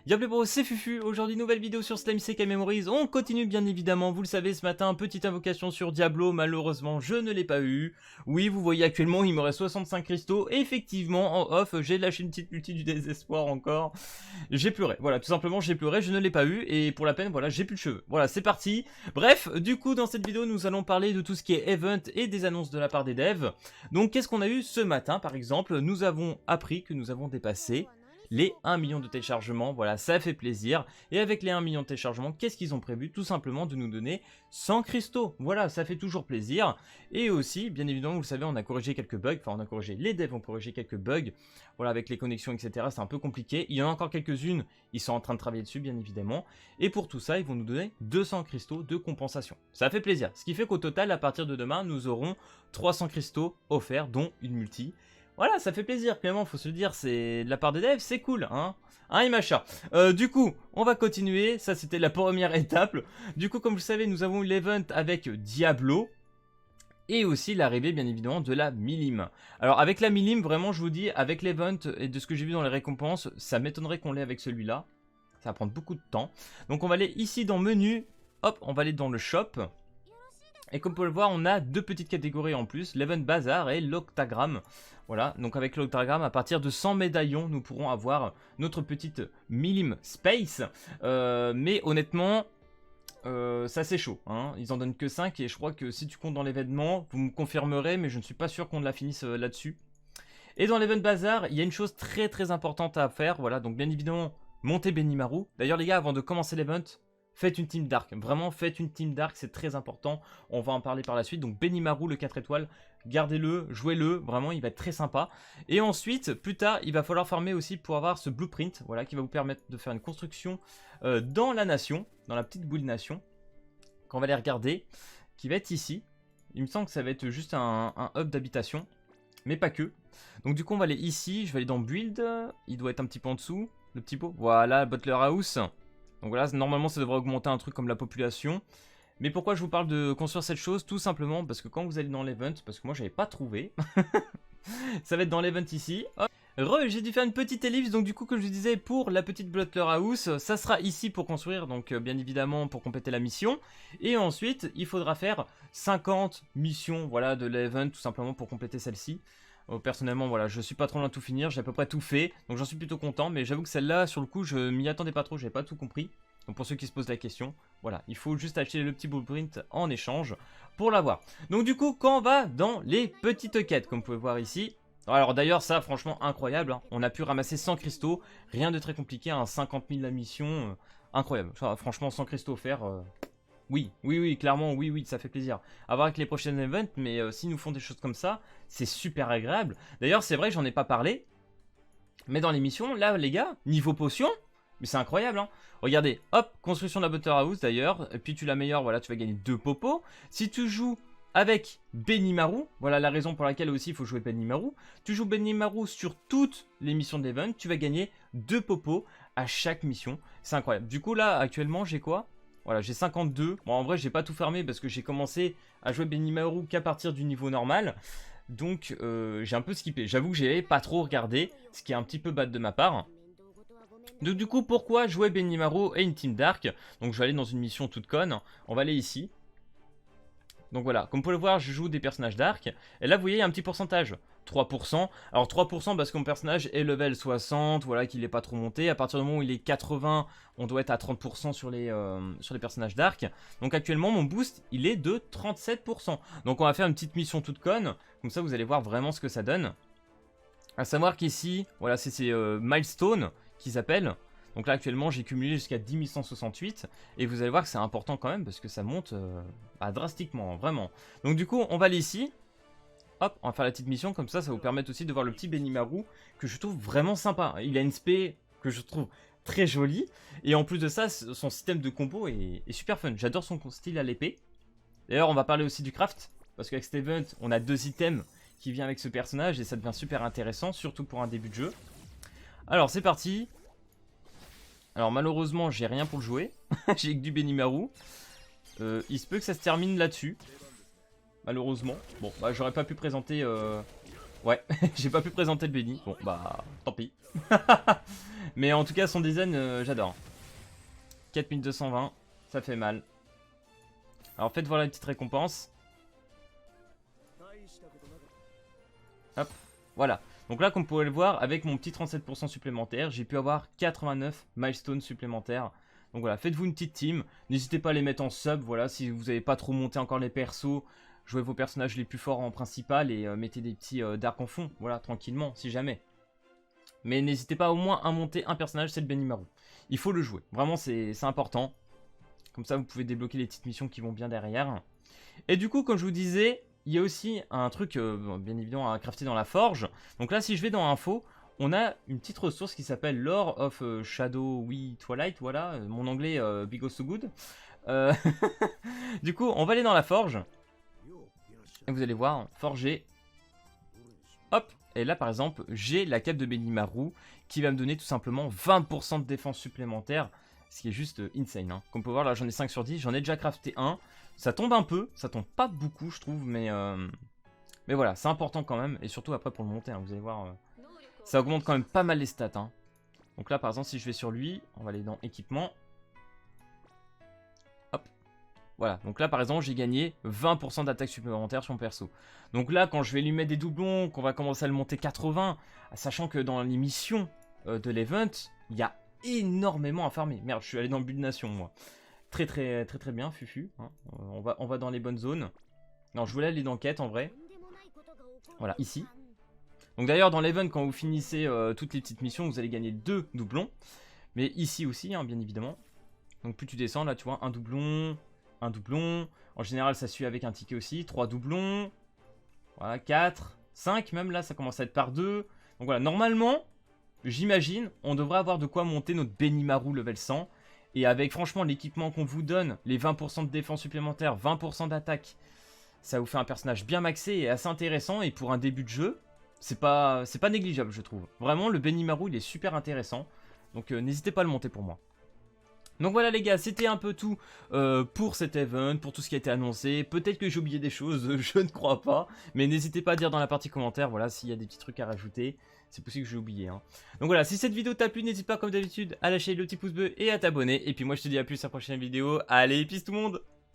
Y'a Bro, c'est Fufu, aujourd'hui nouvelle vidéo sur Slime CK Memories, on continue bien évidemment, vous le savez ce matin, petite invocation sur Diablo, malheureusement je ne l'ai pas eu. Oui, vous voyez actuellement il me reste 65 cristaux, et effectivement en off j'ai lâché une petite multi du désespoir encore. J'ai pleuré, voilà, tout simplement j'ai pleuré, je ne l'ai pas eu, et pour la peine voilà, j'ai plus de cheveux. Voilà, c'est parti. Bref, du coup dans cette vidéo nous allons parler de tout ce qui est event et des annonces de la part des devs. Donc qu'est-ce qu'on a eu ce matin par exemple? Nous avons appris que nous avons dépassé les 1 million de téléchargements, voilà, ça fait plaisir. Et avec les 1 million de téléchargements, qu'est-ce qu'ils ont prévu? Tout simplement de nous donner 100 cristaux, voilà, ça fait toujours plaisir. Et aussi, bien évidemment, vous le savez, on a corrigé quelques bugs, enfin on a corrigé, les devs ont corrigé quelques bugs, voilà, avec les connexions, etc. C'est un peu compliqué, il y en a encore quelques-unes, ils sont en train de travailler dessus, bien évidemment. Et pour tout ça, ils vont nous donner 200 cristaux de compensation. Ça fait plaisir, ce qui fait qu'au total, à partir de demain, nous aurons 300 cristaux offerts, dont une multi. Voilà, ça fait plaisir, clairement, faut se le dire, c'est de la part des devs, c'est cool, hein. Hein, et machin. Du coup, on va continuer, ça c'était la première étape. Du coup, comme vous le savez, nous avons eu l'event avec Diablo. Et aussi l'arrivée, bien évidemment, de la Milim. Alors, avec la Milim, vraiment, je vous dis, avec l'event et de ce que j'ai vu dans les récompenses, ça m'étonnerait qu'on l'ait avec celui-là. Ça va prendre beaucoup de temps. Donc, on va aller ici dans Menu. Hop, on va aller dans le Shop. Et comme vous pouvez le voir, on a deux petites catégories en plus, l'Event Bazar et l'Octagramme. Voilà, donc avec l'Octagramme, à partir de 100 médaillons, nous pourrons avoir notre petite Milim Space. Mais honnêtement, ça c'est chaud, hein. Ils en donnent que 5 et je crois que si tu comptes dans l'événement, vous me confirmerez, mais je ne suis pas sûr qu'on la finisse là-dessus. Et dans l'Event Bazar, il y a une chose très importante à faire, voilà, donc bien évidemment, monter Benimaru. D'ailleurs les gars, avant de commencer l'event, faites une team dark, vraiment faites une team dark, c'est très important, on va en parler par la suite. Donc Benimaru, le 4 étoiles, gardez-le, jouez-le, vraiment il va être très sympa. Et ensuite, plus tard, il va falloir farmer aussi pour avoir ce blueprint, voilà, qui va vous permettre de faire une construction dans la nation, dans la petite boule nation, qu'on va aller regarder, qui va être ici. Il me semble que ça va être juste un hub d'habitation, mais pas que. Donc du coup on va aller ici, je vais aller dans Build, il doit être un petit peu en dessous, le petit pot, voilà, Butler House. Donc voilà, normalement ça devrait augmenter un truc comme la population. Mais pourquoi je vous parle de construire cette chose? Tout simplement parce que quand vous allez dans l'event, parce que moi j'avais pas trouvé, ça va être dans l'event ici. Hop. J'ai dû faire une petite ellipse, donc du coup comme je vous disais, pour la petite Butler House, ça sera ici pour construire, donc bien évidemment pour compléter la mission. Et ensuite, il faudra faire 50 missions, voilà, de l'event, tout simplement pour compléter celle-ci. Personnellement, voilà, je suis pas trop loin de tout finir, j'ai à peu près tout fait, donc j'en suis plutôt content, mais j'avoue que celle-là, sur le coup, je m'y attendais pas trop, j'avais pas tout compris. Donc pour ceux qui se posent la question, voilà, il faut juste acheter le petit blueprint en échange pour l'avoir. Donc du coup, quand on va dans les petites quêtes, comme vous pouvez voir ici, alors d'ailleurs, ça, franchement, incroyable, hein. On a pu ramasser 100 cristaux, rien de très compliqué, hein, 50 000 la mission, incroyable. Ça, franchement, 100 cristaux offerts, oui, clairement, oui, ça fait plaisir. À voir avec les prochaines events, mais s'ils nous font des choses comme ça, c'est super agréable. D'ailleurs, c'est vrai, j'en ai pas parlé, mais dans l'émission, là, les gars, niveau potion, mais c'est incroyable, hein. Regardez, hop, construction de la Butter House d'ailleurs, et puis tu l'améliores, voilà, tu vas gagner 2 popos. Si tu joues avec Benimaru, voilà la raison pour laquelle aussi il faut jouer Benimaru. Tu joues Benimaru sur toutes les missions d'event, tu vas gagner 2 popos à chaque mission. C'est incroyable. Du coup, là, actuellement, j'ai quoi? Voilà, j'ai 52. Bon, en vrai, j'ai pas tout fermé parce que j'ai commencé à jouer Benimaru qu'à partir du niveau normal. Donc, j'ai un peu skippé. J'avoue que j'ai pas trop regardé, ce qui est un petit peu bad de ma part. Donc, du coup, pourquoi jouer Benimaru et une team dark? Donc, je vais aller dans une mission toute conne. On va aller ici. Donc voilà, comme vous pouvez le voir, je joue des personnages dark. Et là, vous voyez, il y a un petit pourcentage. 3%. Alors 3% parce que mon personnage est level 60, voilà, qu'il n'est pas trop monté. À partir du moment où il est 80, on doit être à 30% sur les personnages dark. Donc actuellement, mon boost, il est de 37%. Donc on va faire une petite mission toute conne. Comme ça, vous allez voir vraiment ce que ça donne. À savoir qu'ici, voilà, c'est ces milestones qu'ils appellent. Donc là actuellement j'ai cumulé jusqu'à 10 168 et vous allez voir que c'est important quand même parce que ça monte drastiquement, vraiment. Donc du coup on va aller ici, hop, on va faire la petite mission, comme ça ça vous permet aussi de voir le petit Benimaru que je trouve vraiment sympa. Il a une spé que je trouve très jolie et en plus de ça son système de combo est super fun. J'adore son style à l'épée. D'ailleurs on va parler aussi du craft parce qu'avec cet event on a 2 items qui viennent avec ce personnage et ça devient super intéressant, surtout pour un début de jeu. Alors c'est parti. Alors malheureusement j'ai rien pour le jouer, j'ai que du Benimaru. Il se peut que ça se termine là-dessus. Malheureusement. Bon bah j'aurais pas pu présenter... Ouais, j'ai pas pu présenter le Benny. Bon bah tant pis. Mais en tout cas, son design, j'adore. 4220, ça fait mal. Alors faites voir la petite récompense. Hop, voilà. Donc là, comme vous pouvez le voir, avec mon petit 37% supplémentaire, j'ai pu avoir 89 milestones supplémentaires. Donc voilà, faites-vous une petite team. N'hésitez pas à les mettre en sub, voilà, si vous n'avez pas trop monté encore les persos. Jouez vos personnages les plus forts en principal et mettez des petits darks en fond, voilà, tranquillement, si jamais. Mais n'hésitez pas au moins à monter un personnage, c'est le Benimaru. Il faut le jouer, vraiment c'est important. Comme ça, vous pouvez débloquer les petites missions qui vont bien derrière. Et du coup, comme je vous disais, il y a aussi un truc, bien évidemment, à crafter dans la forge. Donc là, si je vais dans Info, on a une petite ressource qui s'appelle Lore of Shadowy Twilight. Voilà, mon anglais big so good. Du coup, on va aller dans la forge. Et vous allez voir, forger. Hop, et là par exemple, j'ai la cape de Benimaru qui va me donner tout simplement 20% de défense supplémentaire. Ce qui est juste insane. Hein. Comme vous pouvez voir, là j'en ai 5 sur 10, j'en ai déjà crafté un. Ça tombe un peu, ça tombe pas beaucoup je trouve, mais voilà, c'est important quand même. Et surtout après pour le monter, hein, vous allez voir, ça augmente quand même pas mal les stats. Hein. Donc là par exemple, si je vais sur lui, on va aller dans équipement. Voilà, donc là par exemple j'ai gagné 20% d'attaque supplémentaire sur mon perso. Donc là quand je vais lui mettre des doublons, qu'on va commencer à le monter 80, sachant que dans les missions de l'event, il y a énormément à farmer. Merde, je suis allé dans le but de nation moi. Très bien, Fufu. Hein. On va dans les bonnes zones. Non, je voulais aller dans quête en vrai. Voilà, ici. Donc d'ailleurs dans l'event quand vous finissez toutes les petites missions, vous allez gagner 2 doublons. Mais ici aussi, hein, bien évidemment. Donc plus tu descends, là tu vois, un doublon... Un doublon, en général ça suit avec un ticket aussi, 3 doublons, voilà, 4, 5 même là, ça commence à être par 2. Donc voilà, normalement, j'imagine, on devrait avoir de quoi monter notre Benimaru level 100. Et avec franchement l'équipement qu'on vous donne, les 20% de défense supplémentaire, 20% d'attaque, ça vous fait un personnage bien maxé et assez intéressant. Et pour un début de jeu, c'est pas négligeable je trouve. Vraiment le Benimaru il est super intéressant, donc n'hésitez pas à le monter pour moi. Donc voilà les gars, c'était un peu tout pour cet event, pour tout ce qui a été annoncé. Peut-être que j'ai oublié des choses, je ne crois pas. Mais n'hésitez pas à dire dans la partie commentaire, voilà, s'il y a des petits trucs à rajouter. C'est possible que j'ai oublié. Hein. Donc voilà, si cette vidéo t'a plu, n'hésite pas comme d'habitude à lâcher le petit pouce bleu et à t'abonner. Et puis moi je te dis à plus à la prochaine vidéo. Allez, peace tout le monde!